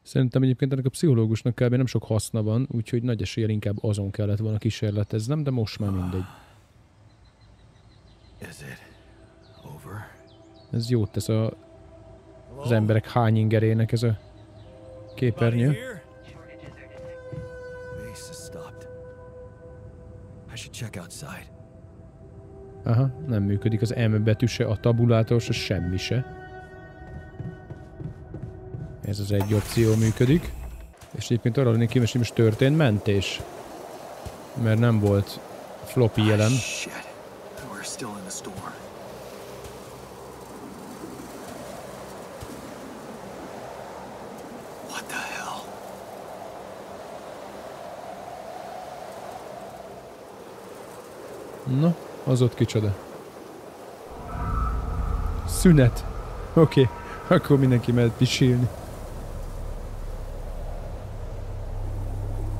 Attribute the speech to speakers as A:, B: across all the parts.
A: Szerintem egyébként ennek a pszichológusnak kb. Nem sok haszna van, úgyhogy nagy eséllyel inkább azon kellett volna kísérleteznem, de most már mindegy. Ez jót tesz az emberek hány ingerének ez a képernyő. Aha, nem működik az M betű se, a tabulátor se, semmi se. Ez az egy opció működik. És egyébként arra lennék kíváncsi, hogy most történt mentés. Mert nem volt floppy jelen. Na, az ott kicsoda. Szünet. Oké, akkor mindenki mehet pisilni.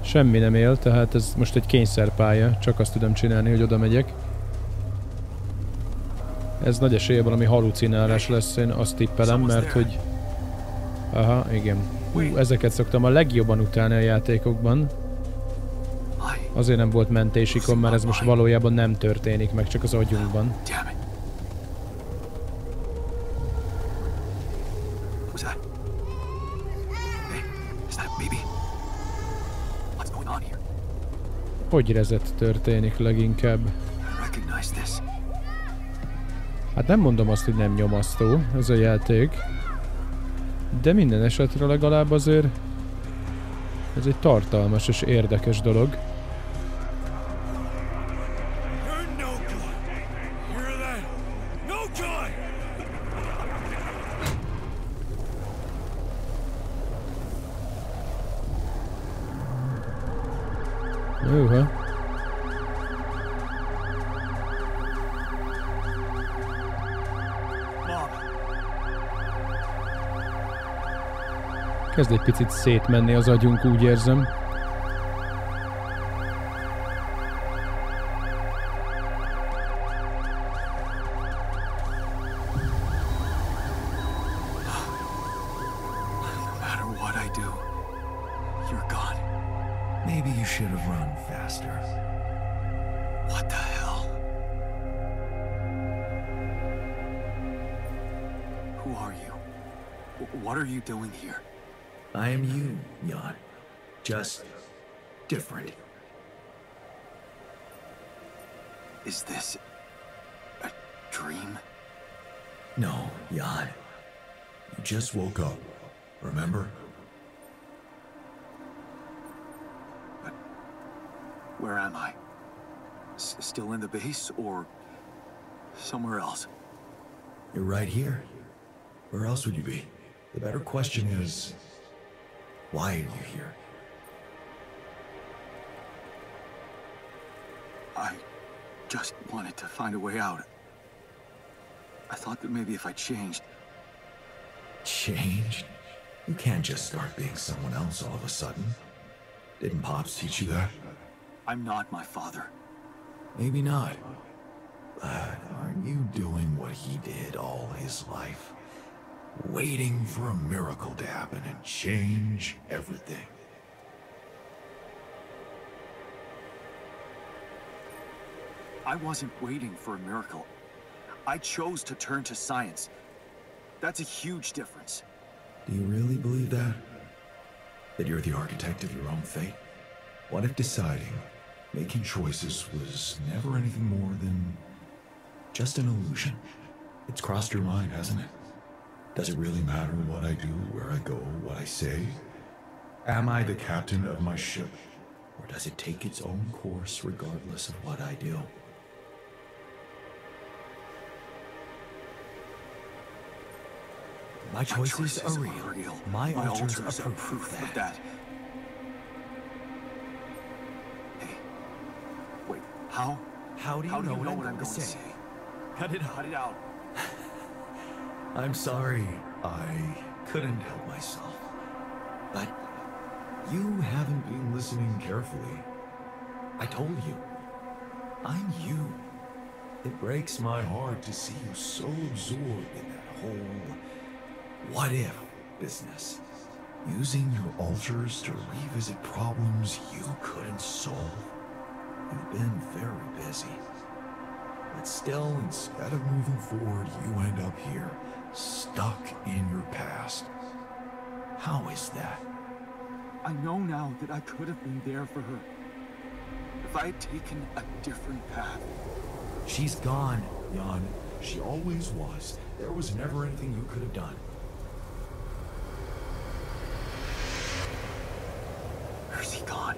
A: Semmi nem él, tehát ez most egy kényszerpálya. Csak azt tudom csinálni, hogy oda megyek. Ez nagy esélye valami halucinálás lesz, én azt tippelem, mert hogy... Aha, igen. Ezeket szoktam a legjobban utálni a játékokban. Azért nem volt mentésikon, mert ez most valójában nem történik meg, csak az agyunkban. Hogy rezet történik leginkább? Hát nem mondom azt, hogy nem nyomasztó ez a játék. De minden esetre legalább azért ez egy tartalmas és érdekes dolog. Jóha. Kezd egy picit szétmenni az agyunk, úgy érzem.
B: I am you, Jan. Just different.
C: Is this a dream?
B: No, Jan. You just woke up, remember?
C: But where am I? Still in the base or somewhere else?
B: You're right here. Where else would you be? The better question is, why are you here?
C: I just wanted to find a way out. I thought that maybe if I changed...
B: Changed? You can't just start being someone else all of a sudden. Didn't Pops teach you that?
C: I'm not my father.
B: Maybe not. But aren't you doing what he did all his life? Waiting for a miracle to happen and change everything.
C: I wasn't waiting for a miracle. I chose to turn to science. That's a huge difference.
B: Do you really believe that? That you're the architect of your own fate? What if deciding, making choices was never anything more than just an illusion? It's crossed your mind, hasn't it? Does it really matter what I do, where I go, what I say? Am I the captain of my ship? Or does it take its own course regardless of what I do? My choices are real. My altars are proof of that.
C: Hey, wait, how?
B: How do you know what I'm going to say? Cut it out.
C: Cut it out.
B: I'm sorry, I couldn't help myself. But you haven't been listening carefully. I told you, I'm you. It breaks my heart to see you so absorbed in that whole what if business. Using your altars to revisit problems you couldn't solve. You've been very busy. But still, instead of moving forward, you end up here, stuck in your past. How is that?
C: I know now that I could have been there for her. If I had taken a different path.
B: She's gone, Jan. She always was. There was never anything you could have done.
C: Where's he gone?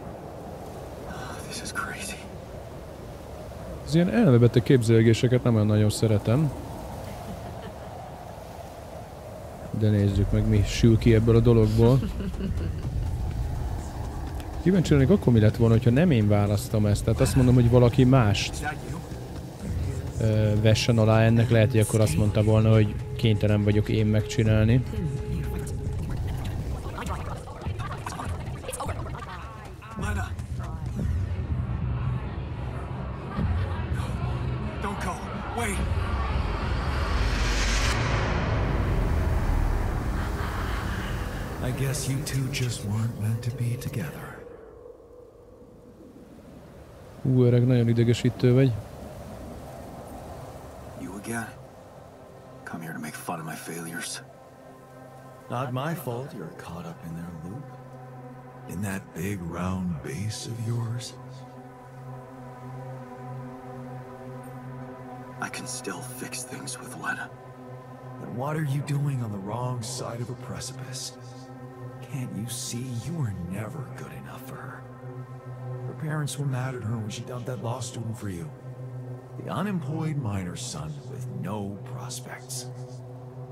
C: This is crazy.
A: Az ilyen elmebeteg képzelgéseket nem olyan nagyon szeretem. De nézzük meg, mi sül ki ebből a dologból. Kíváncsi lennék, akkor mi lett volna, hogyha nem én választom ezt. Tehát azt mondom, hogy valaki mást vessen alá ennek. Lehet, hogy akkor azt mondta volna, hogy kénytelen vagyok én megcsinálni.
B: I guess you two just weren't meant to be together.
A: Öreg, nagyon idegesítő vagy.
C: You again? Come here to make fun of my failures.
B: Not my fault you're caught up in their loop. In that big round base of yours.
C: I can still fix things with Lena.
B: But what are you doing on the wrong side of a precipice? Can't you see you were never good enough for her? Her parents were mad at her when she dumped that law student for you. The unemployed miner's son with no prospects.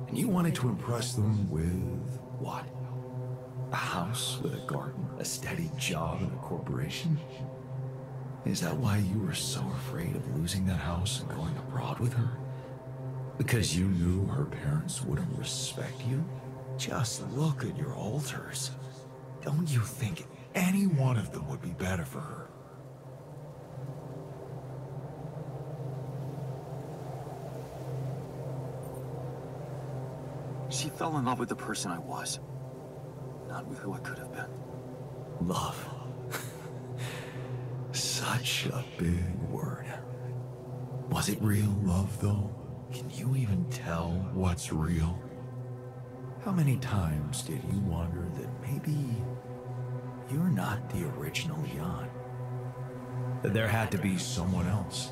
B: And you wanted to impress them with what? A house with a garden, a steady job in a corporation? Is that why you were so afraid of losing that house and going abroad with her? Because you knew her parents wouldn't respect you? Just look at your altars. Don't you think any one of them would be better for her?
C: She fell in love with the person I was, not with who I could have been.
B: Love. Such a big word. Was it real love, though? Can you even tell what's real? How many times did you wonder that maybe you're not the original Jan? That there had to be someone else.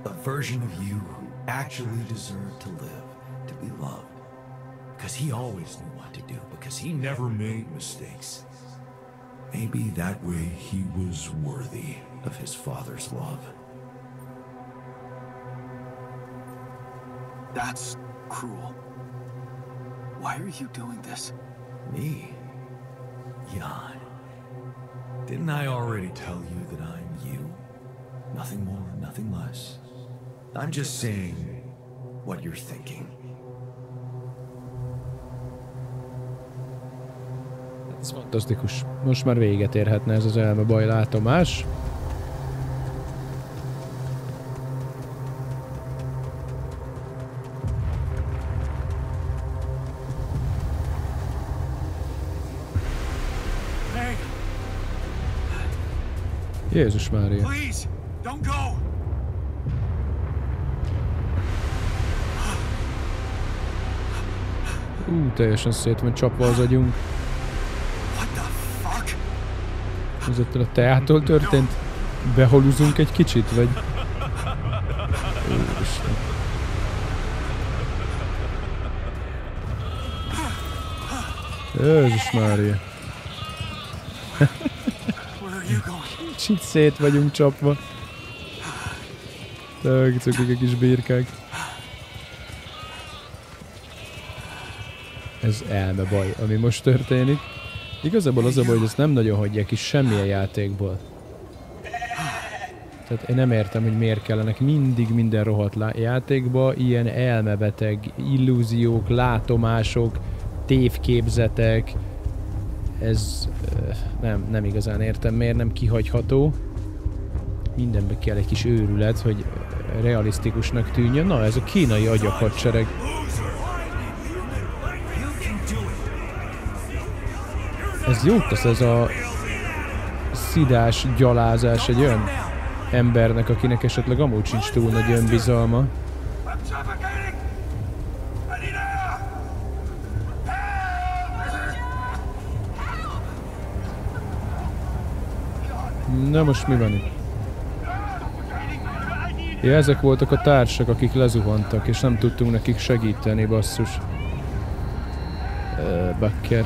B: A version of you who actually deserved to live, to be loved. Because he always knew what to do, because he never made mistakes. Maybe that way he was worthy of his father's love.
C: That's cruel. Why are you doing this?
B: Me? Jan. Didn't I already tell you that I'm you? Nothing more, nothing less. I'm just saying what you're thinking.
A: Ez fantasztikus. Most már véget érhetne ez az elmebaj látomás. Jézus Mária.
C: Please, don't go.
A: Teljesen szét van csapva az agyunk.
C: What the fuck?
A: Ez ettől a teától történt? Behaluzunk egy kicsit, vagy? Úristen. Jézus Mária. Kicsit szét vagyunk csapva. Tök cukik a kis birkák. Ez elmebaj, ami most történik. Igazából az a baj, hogy ezt nem nagyon hagyják ki semmilyen játékból. Tehát én nem értem, hogy miért kellenek mindig minden rohadt játékba ilyen elmebeteg illúziók, látomások, tévképzetek. Ez nem igazán értem, miért nem kihagyható. Mindenbe kell egy kis őrület, hogy realisztikusnak tűnjön. Na, ez a kínai agyakhadsereg. Ez jót tesz, ez a szidás, gyalázás egy olyan embernek, akinek esetleg amúgy sincs túl nagy önbizalma. Na most mi van itt? Ja, ezek voltak a társak, akik lezuhantak, és nem tudtunk nekik segíteni, basszus. Bakker.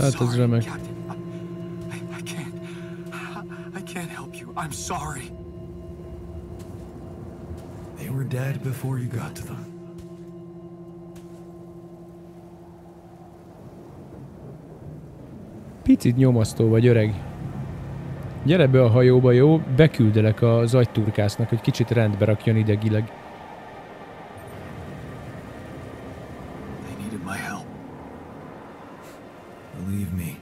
A: Hát ez remek.
C: I can't help you. I'm sorry.
B: They were dead before you got to them.
A: Picit nyomasztó vagy, öreg. Gyere be a hajóba, jó? Beküldelek az agyturkásznak, hogy kicsit rendbe rakjon idegileg.
B: Believe me,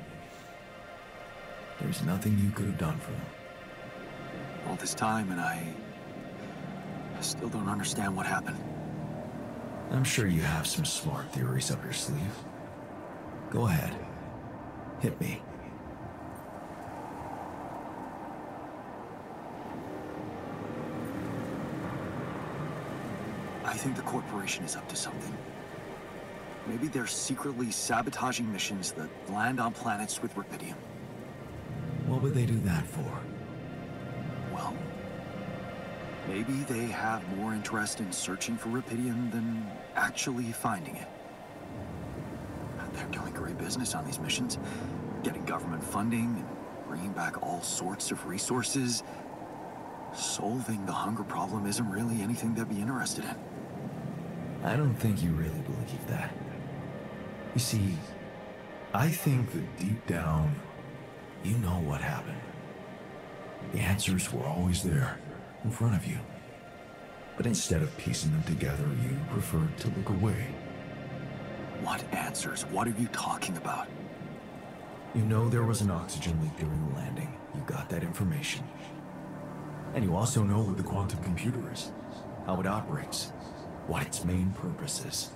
B: there's nothing you could have done for them.
C: All this time and I still don't understand what happened.
B: I'm sure you have some smart theories up your sleeve. Go ahead. Hit me.
C: I think the corporation is up to something. Maybe they're secretly sabotaging missions that land on planets with rubidium.
B: What would they do that for?
C: Well, maybe they have more interest in searching for rubidium than actually finding it. They're doing great business on these missions, getting government funding and bringing back all sorts of resources. Solving the hunger problem isn't really anything they'd be interested in.
B: I don't think you really believe that. You see, I think that deep down, you know what happened. The answers were always there, in front of you. But instead of piecing them together, you preferred to look away.
C: What answers? What are you talking about?
B: You know there was an oxygen leak during the landing. You got that information. And you also know what the quantum computer is, how it operates, what its main purpose is.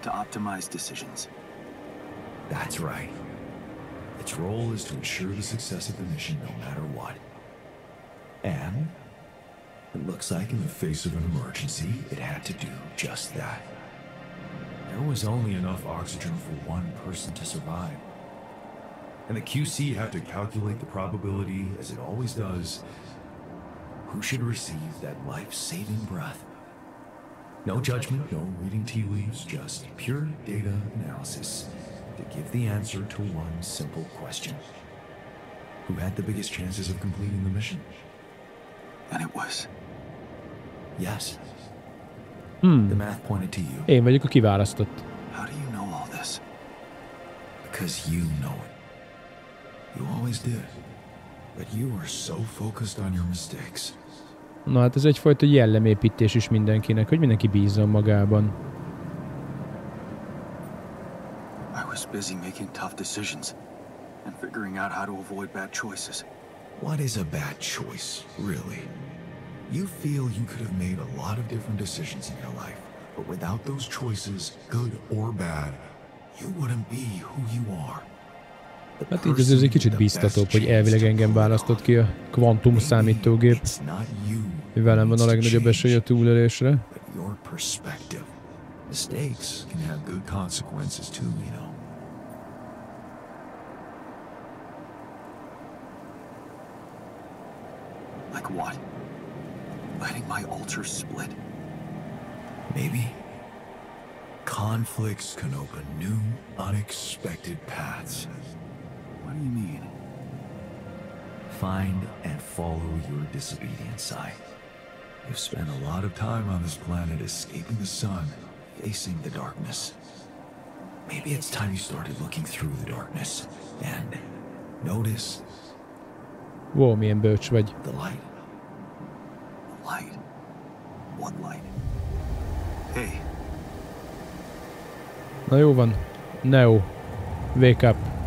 C: To optimize decisions.
B: That's right. Its role is to ensure the success of the mission no matter what. And it looks like in the face of an emergency, it had to do just that. There was only enough oxygen for one person to survive. And the QC had to calculate the probability, as it always does, who should receive that life-saving breath. No judgment, no reading tea leaves, just pure data analysis to give the answer to one simple question. Who had the biggest chances of completing the mission?
C: And it was...
B: Yes. The math pointed to you.
A: Én vagyok a kiválasztott.
C: How do you know all this?
B: Because you know it. You always did. But you were so focused on your mistakes.
A: Na hát ez egyfajta jellemépítés is mindenkinek, hogy mindenki bízzon magában.
C: I was busy making tough decisions and figuring out how to avoid bad choices.
B: What is a bad choice, really? You feel you could have made a lot of different decisions in your life, but without those choices, good or bad, you wouldn't be who you are.
A: Hát így ez egy kicsit biztatóbb, hogy elvileg engem választott ki a kvantum számítógép. Velem van a legnagyobb esély a túlélésre.
B: Mistakes can have good consequences too, you know.
C: Like what? Letting my altar split?
B: Maybe. Conflicts can open new, unexpected paths.
C: What do you mean?
B: Find and follow your disobedient side. You've spent a lot of time on this planet escaping the sun, facing the darkness. Maybe it's time you started looking through the darkness and notice.
A: Wow, milyen bölcs vagy.
B: The light.
C: The light? What light? Hey.
A: Na jó van. Neo. Wake up.